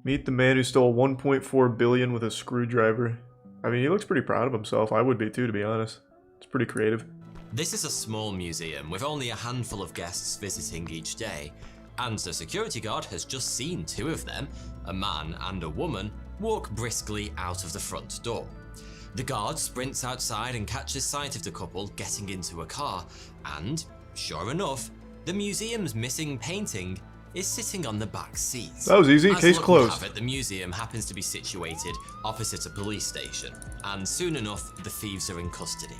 Meet the man who stole 1.4 billion with a screwdriver. I mean, he looks pretty proud of himself. I would be too, to be honest. It's pretty creative. This is a small museum with only a handful of guests visiting each day, and the security guard has just seen two of them, a man and a woman, walk briskly out of the front door. The guard sprints outside and catches sight of the couple getting into a car, and, sure enough, the museum's missing painting is sitting on the back seat. That was easy, case closed. The museum happens to be situated opposite a police station, and soon enough, the thieves are in custody.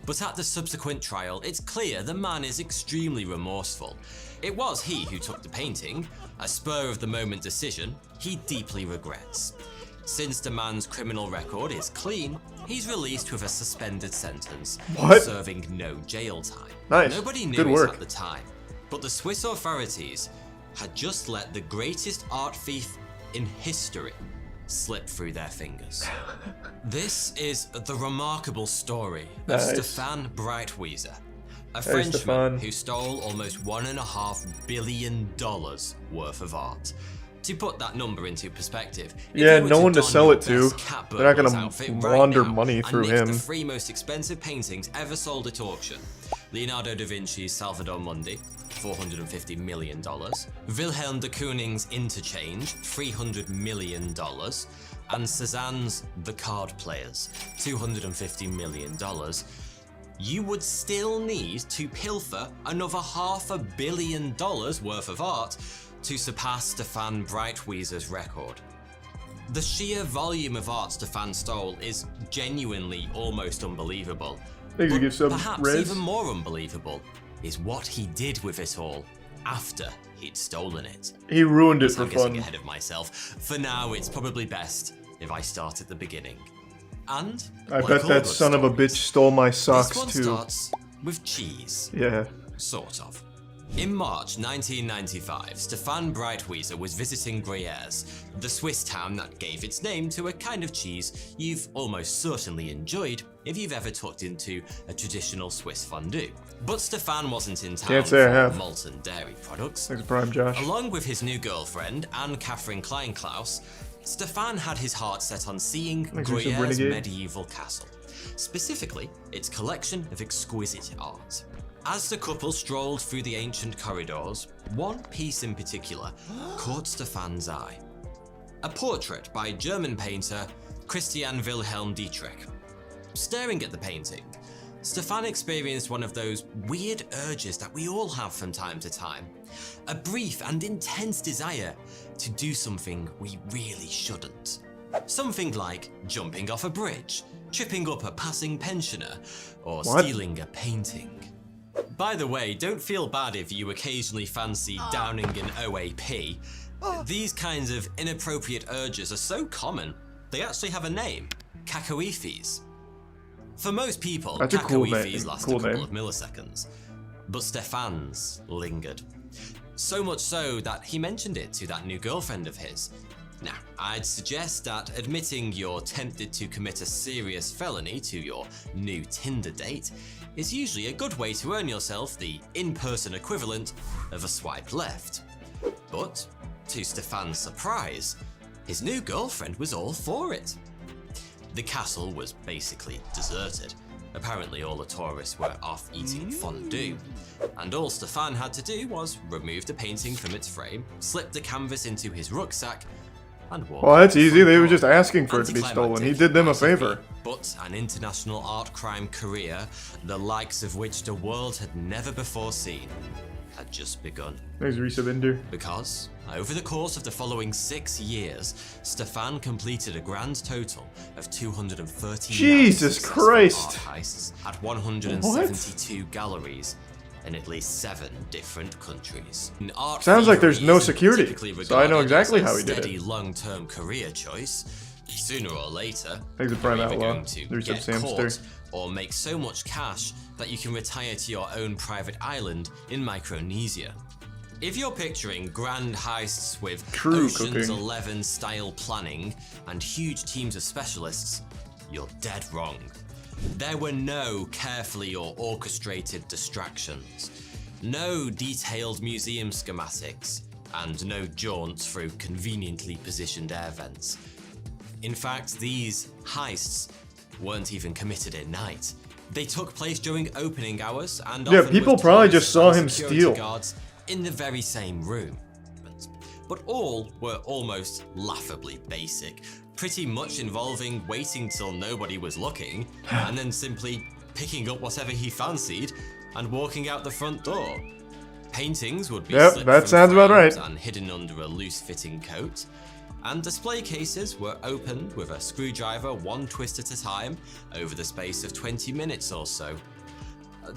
But at the subsequent trial, it's clear the man is extremely remorseful. It was he who took the painting, a spur-of-the-moment decision he deeply regrets. Since the man's criminal record is clean, he's released with a suspended sentence, serving no jail time. Nice. Nobody knew Good it work. at the time, but the Swiss authorities had just let the greatest art thief in history slip through their fingers. This is the remarkable story of Stefan Breitwieser, a Frenchman who stole almost $1.5 billion worth of art. To put that number into perspective, yeah, no one to sell it to. They're not gonna launder money through him. The three most expensive paintings ever sold at auction: Leonardo da Vinci's Salvador Mundi, $450 million. Wilhelm de Kooning's Interchange, $300 million. And Cézanne's The Card Players, $250 million. You would still need to pilfer another $500 million worth of art to surpass Stefan Breitwieser's record. The sheer volume of art Stefan stole is genuinely almost unbelievable. Thanks to give some perhaps res. Even more unbelievable is what he did with it all after he'd stolen it. He ruined it for I'm getting fun. ahead of myself. For now, it's probably best if I start at the beginning. And I bet that son of a bitch stole my socks this one too. Starts with cheese. Yeah. Sort of. In March 1995, Stefan Breitwieser was visiting Gruyères, the Swiss town that gave its name to a kind of cheese you've almost certainly enjoyed if you've ever tucked into a traditional Swiss fondue. But Stefan wasn't in town for molten dairy products. Thanks, Prime Josh. Along with his new girlfriend, Anne-Catherine Kleinklaus, Stefan had his heart set on seeing Gruyère's medieval castle, specifically its collection of exquisite art. As the couple strolled through the ancient corridors, one piece in particular caught Stefan's eye. A portrait by German painter Christian Wilhelm Dietrich. Staring at the painting, Stefan experienced one of those weird urges that we all have from time to time. A brief and intense desire to do something we really shouldn't. Something like jumping off a bridge, tripping up a passing pensioner, or stealing a painting. By the way, don't feel bad if you occasionally fancy downing an OAP. These kinds of inappropriate urges are so common, they actually have a name: cacoephes. For most people, cacoephes last a couple of milliseconds, but Stefan's lingered. So much so that he mentioned it to that new girlfriend of his. Now, I'd suggest that admitting you're tempted to commit a serious felony to your new Tinder date is usually a good way to earn yourself the in-person equivalent of a swipe left. But, to Stefan's surprise, his new girlfriend was all for it. The castle was basically deserted. Apparently all the tourists were off eating fondue, and all Stefan had to do was remove the painting from its frame, slip the canvas into his rucksack, and walk. Well, that's easy. They were just asking for it to be stolen. He did them a favor. But an international art crime career, the likes of which the world had never before seen, had just begun. Thanks, Risa Binder. Because, over the course of the following 6 years, Stefan completed a grand total of 230 Jesus Christ! art heists at 172 galleries in at least 7 different countries. Sounds like there's no security, so I know exactly how he did it. Long-term career choice. Sooner or later, you're either going to get caught or make so much cash that you can retire to your own private island in Micronesia. If you're picturing grand heists with Ocean's 11 style planning and huge teams of specialists, you're dead wrong. There were no carefully or orchestrated distractions, no detailed museum schematics, and no jaunts through conveniently positioned air vents. In fact, these heists weren't even committed at night. They took place during opening hours and often people with probably police just saw and him security steal. guards in the very same room. But all were almost laughably basic, pretty much involving waiting till nobody was looking and then simply picking up whatever he fancied and walking out the front door. Paintings would be slipped that from sounds about frames right. and hidden under a loose-fitting coat, and display cases were opened with a screwdriver one twist at a time over the space of 20 minutes or so.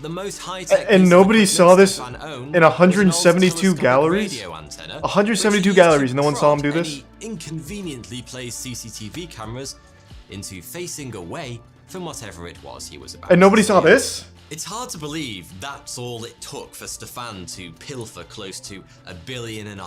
The most high-tech And nobody saw this Stefan owned in was an old 172 telescopic galleries? radio antenna, 172 which he galleries, used no to one saw him prop do this? any inconveniently placed CCTV cameras into facing away from whatever it was he was about And nobody to saw steal. this? It's hard to believe that's all it took for Stefan to pilfer close to $1.5 billion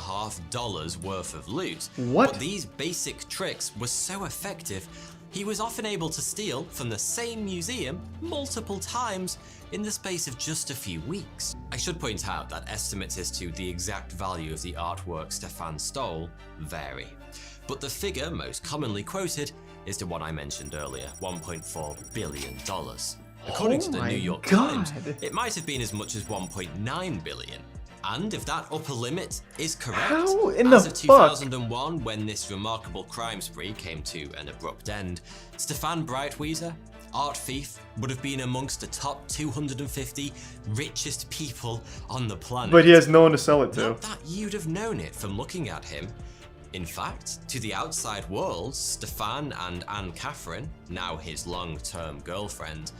worth of loot. What? But these basic tricks were so effective, he was often able to steal from the same museum multiple times in the space of just a few weeks. I should point out that estimates as to the exact value of the artwork Stefan stole vary, but the figure most commonly quoted is the one I mentioned earlier, $1.4 billion. According to the New York Times, it might have been as much as 1.9 billion. And if that upper limit is correct, How in as the of fuck? 2001, when this remarkable crime spree came to an abrupt end, Stefan Breitwieser, art thief, would have been amongst the top 250 richest people on the planet. But he has no one to sell it to. Not that you'd have known it from looking at him. In fact, to the outside world, Stefan and Anne Catherine, now his long-term girlfriend,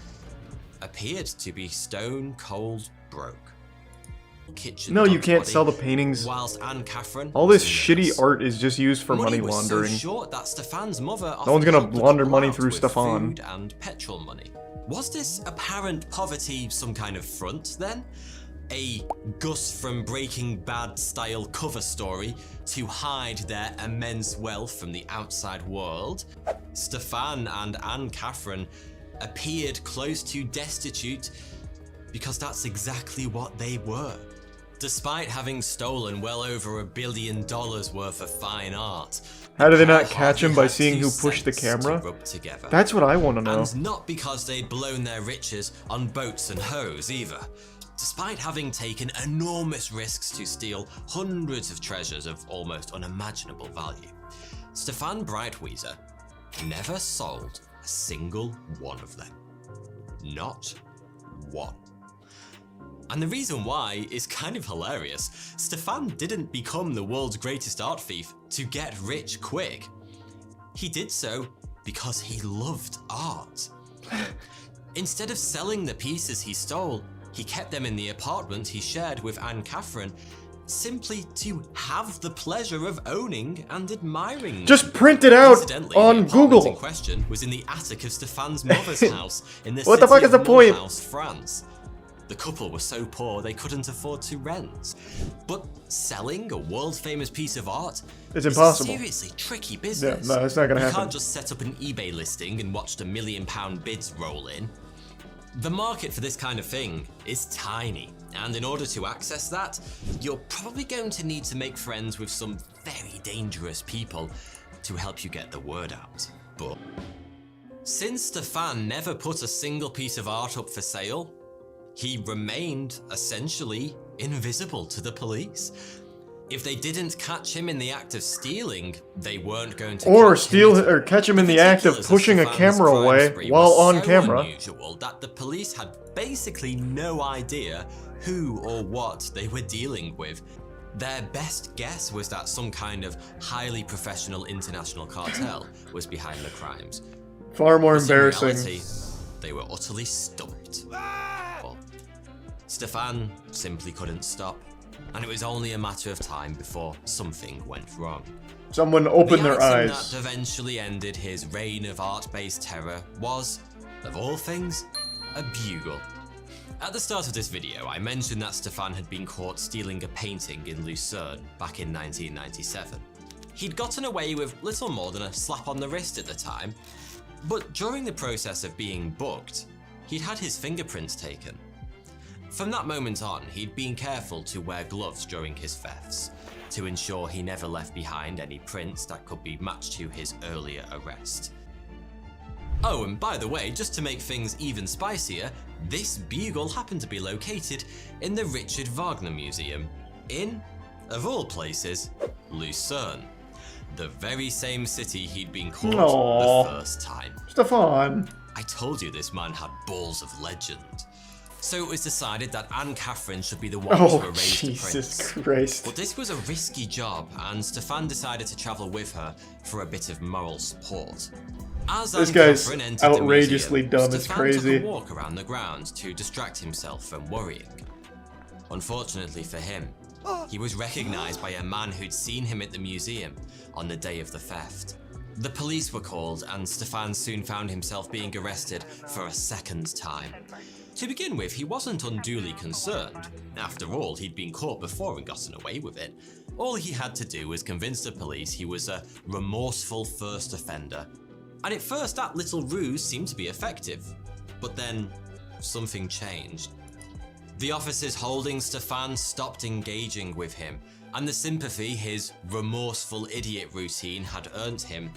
appeared to be stone cold broke. Kitchen No, you dog's can't body, sell the paintings. Whilst Anne Catherine All this was a shitty nurse. art is just used for money was laundering. So short that Stefan's mother No one's gonna often helped the launder couple money out through with Stefan. food and petrol money. Was this apparent poverty some kind of front then? A Gus from Breaking Bad style cover story to hide their immense wealth from the outside world? Stefan and Anne Catherine appeared close to destitute because that's exactly what they were. Despite having stolen well over $1 billion worth of fine art, How did they the not pair catch him hardly by had seeing 2 who pushed the cents to camera? rub together. That's what I want to know. And not because they'd blown their riches on boats and hoes either. Despite having taken enormous risks to steal hundreds of treasures of almost unimaginable value, Stefan Breitwieser never sold a single one of them. Not one. And the reason why is kind of hilarious. Stefan didn't become the world's greatest art thief to get rich quick. He did so because he loved art. Instead of selling the pieces he stole, he kept them in the apartment he shared with Anne Catherine, simply to have the pleasure of owning and admiring them. Just print it out Incidentally, on the apartment Google. in question was in the attic of Stefan's mother's house in the What the city fuck is of the point? Mulhouse, France. The couple were so poor they couldn't afford to rent. But selling a world-famous piece of art It's is impossible. a seriously tricky Yeah, business. no, it's not gonna You happen. can't just set up an eBay listing and watch the £1 million bids roll in. The market for this kind of thing is tiny, and in order to access that, you're probably going to need to make friends with some very dangerous people to help you get the word out. But since Stefan never put a single piece of art up for sale, he remained essentially invisible to the police. If they didn't catch him in the act of stealing, they weren't going to Or catch him at all. catch him in the act of particulars pushing a Stefan's camera crime away spree while was on so camera. unusual that the police had basically no idea who or what they were dealing with. Their best guess was that some kind of highly professional international cartel was behind the crimes. Far more But embarrassing. in reality, they were utterly stumped. Well, Stefan simply couldn't stop, and it was only a matter of time before something went wrong. Someone opened their The item eyes. that eventually ended his reign of art-based terror was, of all things, a bugle. At the start of this video, I mentioned that Stefan had been caught stealing a painting in Lucerne back in 1997. He'd gotten away with little more than a slap on the wrist at the time, but during the process of being booked, he'd had his fingerprints taken. From that moment on, he'd been careful to wear gloves during his thefts, to ensure he never left behind any prints that could be matched to his earlier arrest. Oh, and by the way, just to make things even spicier, this bugle happened to be located in the Richard Wagner Museum in, of all places, Lucerne, the very same city he'd been caught the first time. Stefan! I told you this man had balls of legend. So it was decided that Anne-Catherine should be the one to erase the prints. Jesus Christ. But this was a risky job, and Stefan decided to travel with her for a bit of moral support. As This guy's Anne-Catherine entered outrageously the museum, dumb, it's Stefan crazy. took a walk around the grounds to distract himself from worrying. Unfortunately for him, he was recognized by a man who'd seen him at the museum on the day of the theft. The police were called, and Stefan soon found himself being arrested for a second time. To begin with, he wasn't unduly concerned. After all, he'd been caught before and gotten away with it. All he had to do was convince the police he was a remorseful first offender. And at first, that little ruse seemed to be effective. But then, something changed. The officers holding Stefan stopped engaging with him, and the sympathy his remorseful idiot routine had earned him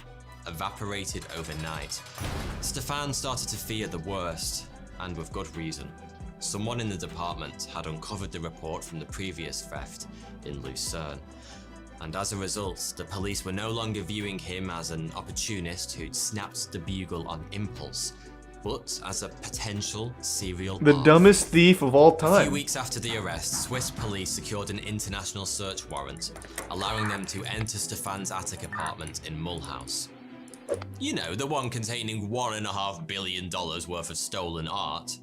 evaporated overnight. Stefan started to fear the worst, and with good reason. Someone in the department had uncovered the report from the previous theft in Lucerne, and as a result, the police were no longer viewing him as an opportunist who'd snapped the bugle on impulse, but as a potential serial The dumbest thief of all A few time. weeks after the arrest, Swiss police secured an international search warrant, allowing them to enter Stefan's attic apartment in Mulhouse. You know, the one containing $1.5 billion worth of stolen art.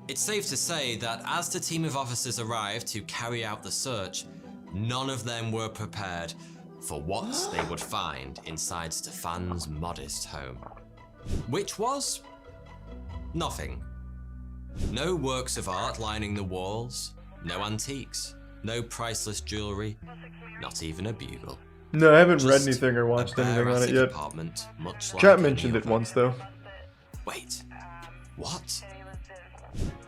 It's safe to say that as the team of officers arrived to carry out the search, none of them were prepared for what they would find inside Stefan's modest home. Which was nothing. No works of art lining the walls, no antiques, no priceless jewelry, not even a bugle. No, I haven't read Just anything or a watched anything bare on it attic yet. apartment, much like Chat any mentioned it other. once though. Wait, what?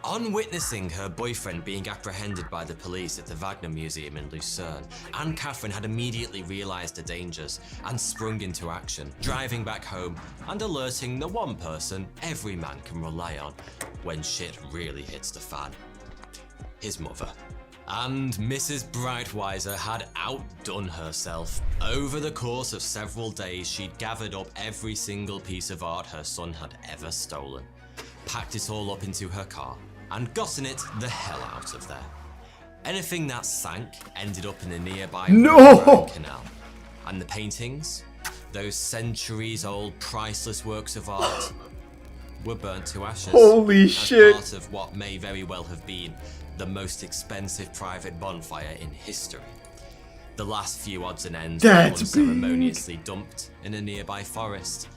On witnessing her boyfriend being apprehended by the police at the Wagner Museum in Lucerne, Anne-Catherine had immediately realized the dangers and sprung into action, driving back home and alerting the one person every man can rely on when shit really hits the fan: his mother. And Mrs. Breitweiser had outdone herself. Over the course of several days, she'd gathered up every single piece of art her son had ever stolen, packed it all up into her car, and gotten it the hell out of there. Anything that sank ended up in a nearby canal. And the paintings, those centuries-old priceless works of art, were burnt to ashes. Holy as shit. part of what may very well have been the most expensive private bonfire in history. The last few odds and ends were That's unceremoniously dumped in a nearby forest.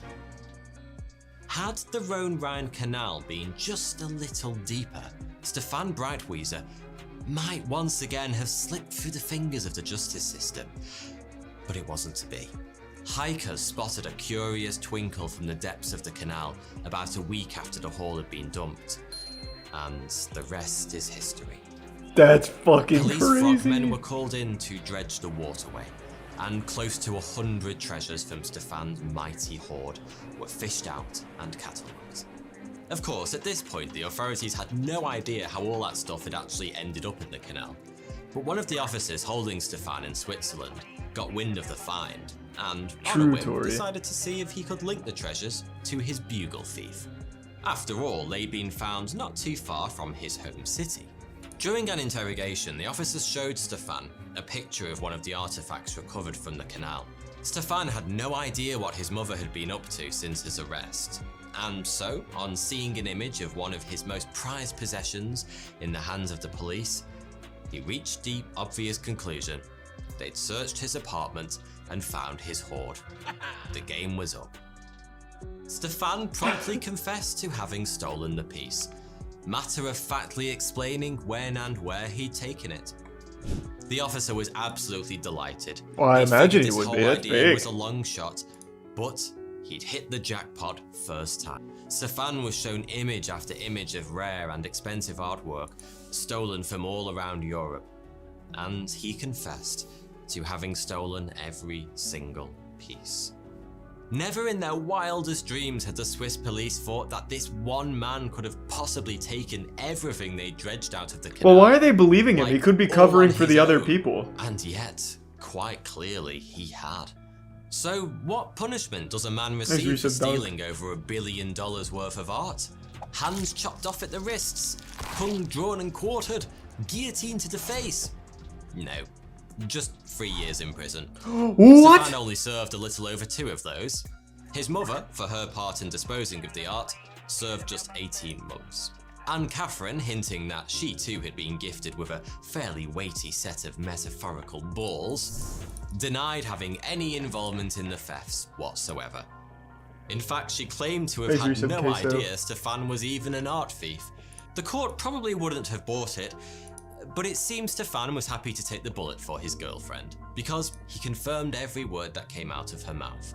Had the Rhone-Rhine Canal been just a little deeper, Stefan Breitweiser might once again have slipped through the fingers of the justice system. But it wasn't to be. Hikers spotted a curious twinkle from the depths of the canal about a week after the haul had been dumped. And the rest is history. That's fucking Police crazy. frogmen were called in to dredge the waterway, and close to 100 treasures from Stefan's mighty hoard were fished out and catalogued. Of course, at this point, the authorities had no idea how all that stuff had actually ended up in the canal. But one of the officers holding Stefan in Switzerland got wind of the find, and on a whim decided to see if he could link the treasures to his bugle thief. After all, they'd been found not too far from his home city. During an interrogation, the officers showed Stefan a picture of one of the artifacts recovered from the canal. Stefan had no idea what his mother had been up to since his arrest, and so, on seeing an image of one of his most prized possessions in the hands of the police, he reached the obvious conclusion: they'd searched his apartment and found his hoard. The game was up. Stefan promptly confessed to having stolen the piece, matter-of-factly explaining when and where he'd taken it. The officer was absolutely delighted. Well, I He'd imagine figured he this would whole be. That's idea big. was a long shot, but he'd hit the jackpot first time. Stefan was shown image after image of rare and expensive artwork stolen from all around Europe, and he confessed to having stolen every single piece. Never in their wildest dreams had the Swiss police thought that this one man could have possibly taken everything they dredged out of the canal. Well, why are they believing him? He could be covering for the other people. And yet, quite clearly, he had. So, what punishment does a man receive for stealing over $1 billion worth of art? Hands chopped off at the wrists, tongue drawn and quartered, guillotine to the face? No, just 3 years in prison. What? Stefan only served a little over 2 of those. His mother, for her part in disposing of the art, served just 18 months. And Catherine, hinting that she too had been gifted with a fairly weighty set of metaphorical balls, denied having any involvement in the thefts whatsoever. In fact, she claimed to have had no idea Stefan was even an art thief. The court probably wouldn't have bought it, but it seems Stefan was happy to take the bullet for his girlfriend, because he confirmed every word that came out of her mouth.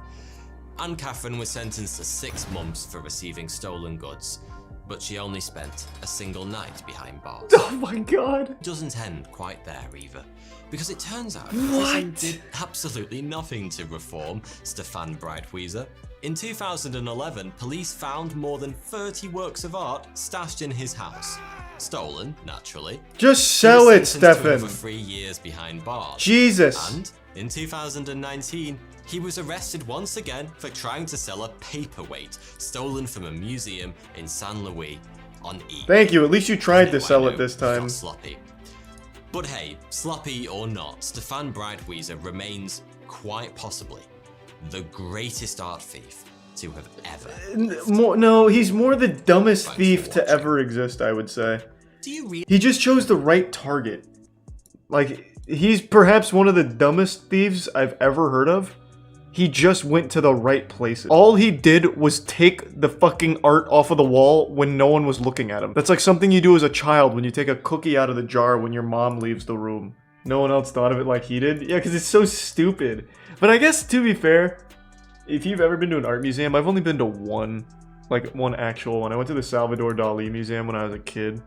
And Catherine was sentenced to 6 months for receiving stolen goods, but she only spent a single night behind bars. Oh my god. It doesn't end quite there either, because it turns out prison did absolutely nothing to reform Stefan Breitwieser. In 2011, police found more than 30 works of art stashed in his house. Stolen, naturally. Just sell it, Stefan. For 3 years behind bars. Jesus. And in 2019, he was arrested once again for trying to sell a paperweight stolen from a museum in San Luis on eBay. Thank you. At least you tried to sell it this time. Sloppy. But hey, sloppy or not, Stefan Breitwieser remains quite possibly the greatest art thief to have ever. No, he's more the dumbest thief to ever exist, I would say. Do you really? He just chose the right target. Like, he's perhaps one of the dumbest thieves I've ever heard of. He just went to the right places. All he did was take the fucking art off of the wall when no one was looking at him. That's like something you do as a child when you take a cookie out of the jar when your mom leaves the room. No one else thought of it like he did? Yeah, because it's so stupid. But I guess, to be fair, if you've ever been to an art museum, I've only been to one actual one. I went to the Salvador Dali Museum when I was a kid.